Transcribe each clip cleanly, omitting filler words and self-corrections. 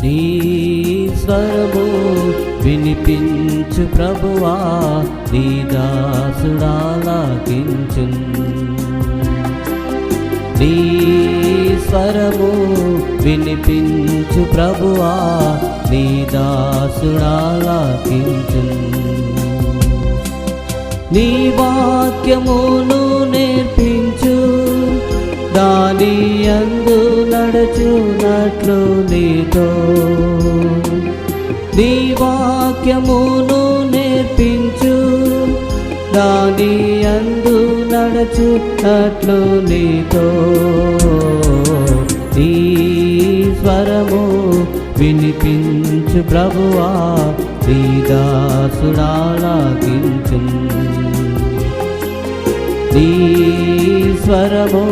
నీ స్వరము వినిపించు ప్రభువా, నీ దాసుడాలకించున్. నీ స్వరము వినిపించు ప్రభువా, నీ దాసుడాలకించున్. నీ వాక్యమును నేర్పించు, దాని యందు నడుచునట్లు నీతో. నీ వాక్యమును నేర్పించు, దాని యందు నడుచునట్లు నీతో. నీ స్వరము వినిపించు ప్రభువా, నీ దాసుడాలకించున్. నీ స్వరము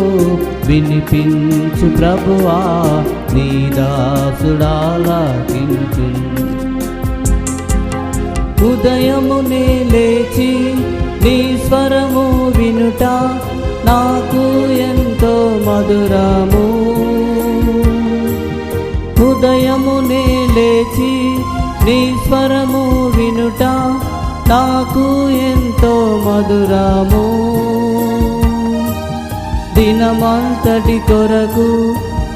వినిపించు ప్రభువా, నీ దాసుడాలకించున్. ఉదయమునే లేచి నీ స్వరము వినుట నాకు ఎంతో మధురము. ఉదయమునే లేచి నీ స్వరము వినుట నాకు ఎంతో మధురము. దినమంతటి కొరకు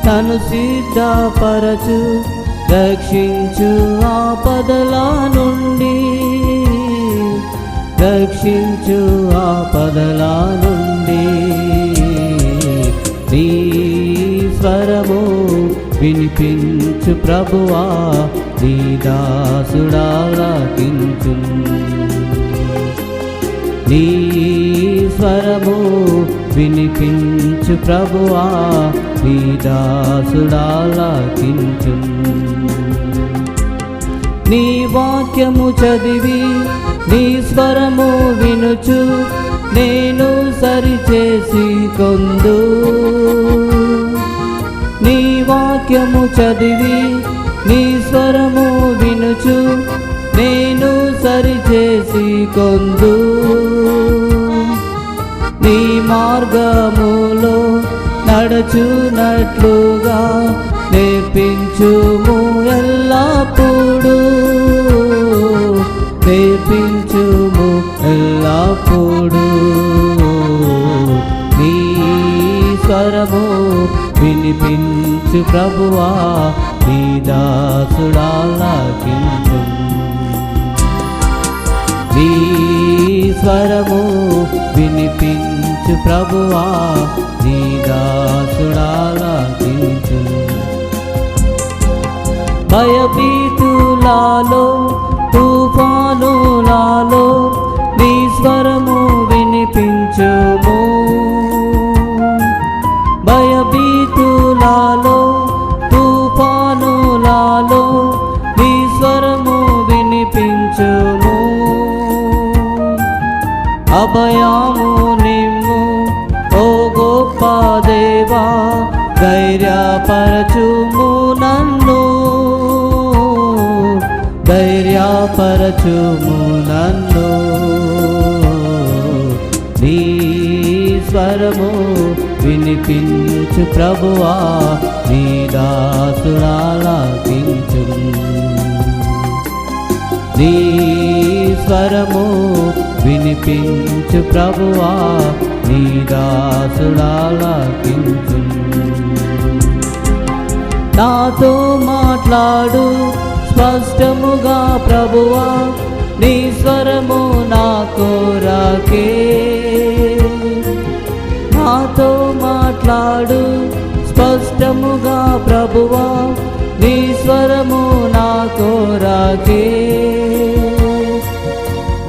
తను సిద్ధపరచు, రక్షించు ఆపదల నుండి, రక్షించు ఆపదల నుండి. నీ స్వరము వినిపించు ప్రభువా, నీ దాసుడాలకించున్. నీ స్వరము వినిపించు ప్రభువా, నీ దాసుడాలకించున్. నీ వాక్యము చదివి నీ స్వరము వినుచు, నేను సరిచేసి కొందు. నీ వాక్యము చదివి నీ స్వరము వినుచు, నేను సరిచేసి కొందు. నీ మార్గములో నడుచునట్లుగా నేర్పించుము ఎల్లప్పుడూ, నేర్పించుము ఎల్లప్పుడూ. నీ స్వరము వినిపించు ప్రభువా, నీ దాసుడాలకించున్. నీ స్వరము వినిపించు ప్రభువా, నీ దాసుడాలకించున్. భయభీతులలో తుఫానులలో నీ స్వరము వినిపించుము. భయభీతులలో తుఫానులలో నీ స్వరము వినిపించుము. అభయము నిమ్ము ఓ గొప్ప దేవా, ధైర్యపరచుము నన్ను, ధైర్యపరచుము నన్ను. నీ స్వరము వినిపించు ప్రభువా, నీ దాసుడాలకించున్. నీ స్వరము వినిపించు ప్రభువా, నీ దాసుడాలకించున్. నాతో మాట్లాడు స్పష్టముగా ప్రభువా, నీ స్వరము నా కోరకే. నాతో మాట్లాడు స్పష్టముగా ప్రభువా, నీ స్వరము నా కోరకే.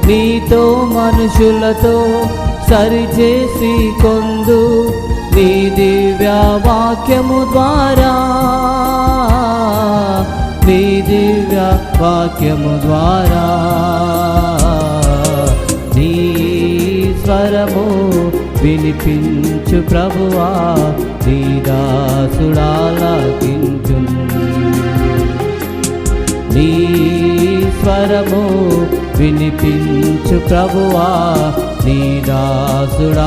నీతో మనుషులతో సరిచేసి కొందు, నీ దివ్య వాక్యము ద్వారా, నీ దివ్య వాక్యము ద్వారా. నీ స్వరము వినిపించు ప్రభువా, నీ దాసుడాలకించున్. నీ స్వరము వినిపించు ప్రభువా, నీ దాసుడాలకించున్.